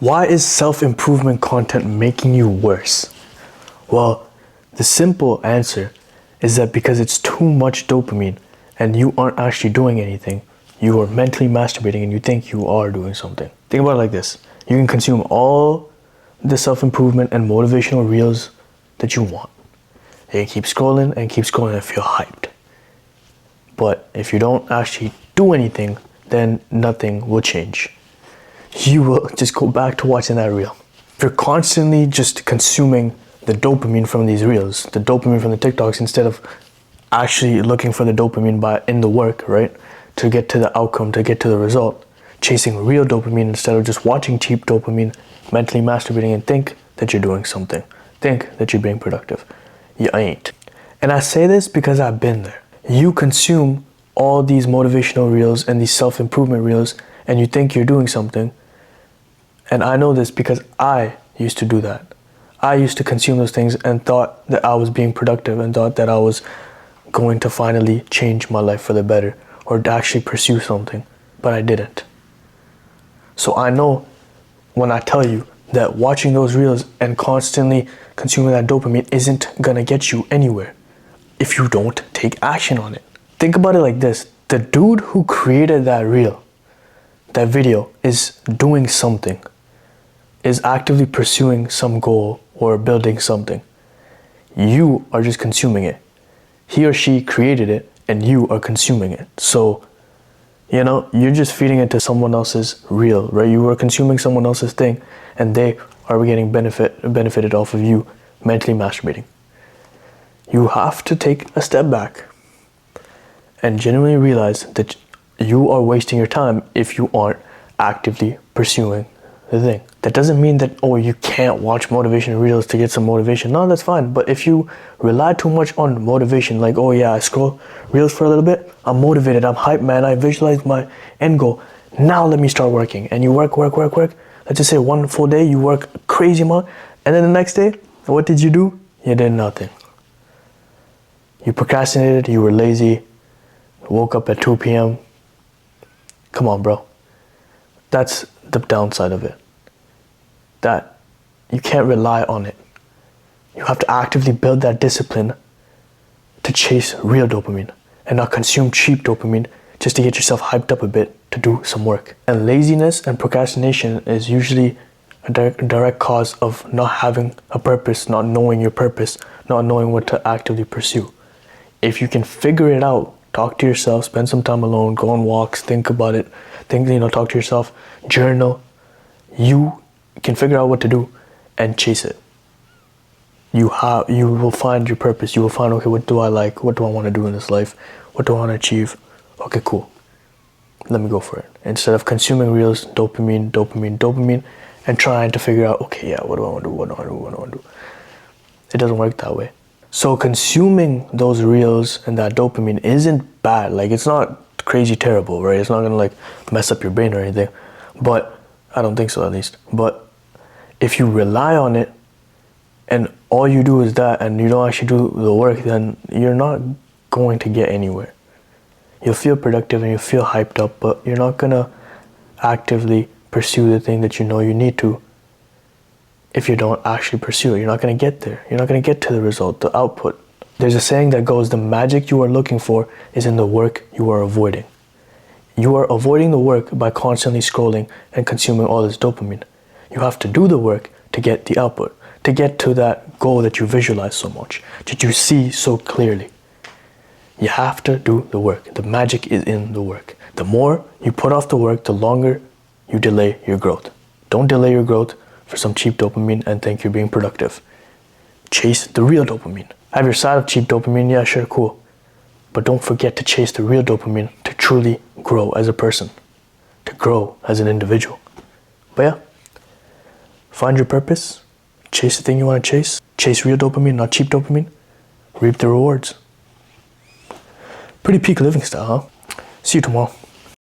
Why is self-improvement content making you worse? Well, the simple answer is that because it's too much dopamine and you aren't actually doing anything, you are mentally masturbating and you think you are doing something. Think about it like this. You can consume all the self-improvement and motivational reels that you want. You can keep scrolling and feel hyped. But if you don't actually do anything, then nothing will change. You will just go back to watching that reel. If you're constantly just consuming the dopamine from these reels, the dopamine from the TikToks, instead of actually looking for the dopamine in the work, right? To get to the outcome, to get to the result, chasing real dopamine instead of just watching cheap dopamine, mentally masturbating and think that you're doing something. Think that you're being productive. You ain't. And I say this because I've been there. You consume all these motivational reels and these self-improvement reels and you think you're doing something. And I know this because I used to do that. I used to consume those things and thought that I was being productive and thought that I was going to finally change my life for the better or to actually pursue something, but I didn't. So I know when I tell you that watching those reels and constantly consuming that dopamine isn't gonna get you anywhere if you don't take action on it. Think about it like this. The dude who created that reel, that video, is doing something, is actively pursuing some goal or building something. You are just consuming it. He or she created it and you are consuming it. So, you're just feeding it to someone else's reel, right? You are consuming someone else's thing and they are getting benefited off of you mentally masturbating. You have to take a step back and genuinely realize that you are wasting your time if you aren't actively pursuing the thing. That doesn't mean that, you can't watch motivation reels to get some motivation. No, that's fine. But if you rely too much on motivation, like, I scroll reels for a little bit, I'm motivated, I'm hyped, man, I visualized my end goal. Now let me start working. And you work. Let's just say one full day, you work a crazy amount. And then the next day, what did you do? You did nothing. You procrastinated, you were lazy, woke up at 2 p.m. Come on, bro. That's the downside of it. That you can't rely on it. You have to actively build that discipline to chase real dopamine and not consume cheap dopamine just to get yourself hyped up a bit to do some work. And laziness and procrastination is usually a direct cause of not having a purpose, not knowing your purpose, not knowing what to actively pursue. If you can figure it out, talk to yourself, spend some time alone, go on walks, think about it, talk to yourself, journal, you can figure out what to do and chase it. You will find your purpose. You will find, okay, what do I like? What do I want to do in this life? What do I want to achieve? Okay, cool. Let me go for it. Instead of consuming reels, dopamine, and trying to figure out, okay, what do I want to do? It doesn't work that way. So consuming those reels and that dopamine isn't bad. Like, it's not crazy terrible, right? It's not gonna mess up your brain or anything. But I don't think so, at least. But if you rely on it and all you do is that and you don't actually do the work, then you're not going to get anywhere. You'll feel productive and you'll feel hyped up, but you're not gonna actively pursue the thing that you know you need to. If you don't actually pursue it, you're not going to get there. You're not going to get to the result, the output. There's a saying that goes, the magic you are looking for is in the work you are avoiding. You are avoiding the work by constantly scrolling and consuming all this dopamine. You have to do the work to get the output, to get to that goal that you visualize so much, that you see so clearly. You have to do the work. The magic is in the work. The more you put off the work, the longer you delay your growth. Don't delay your growth for some cheap dopamine and think you're being productive. Chase the real dopamine. Have your side of cheap dopamine, yeah, sure, cool. But don't forget to chase the real dopamine to truly grow as a person, to grow as an individual. But yeah, find your purpose, chase the thing you want to chase real dopamine, not cheap dopamine, reap the rewards. Pretty peak living style, huh? See you tomorrow.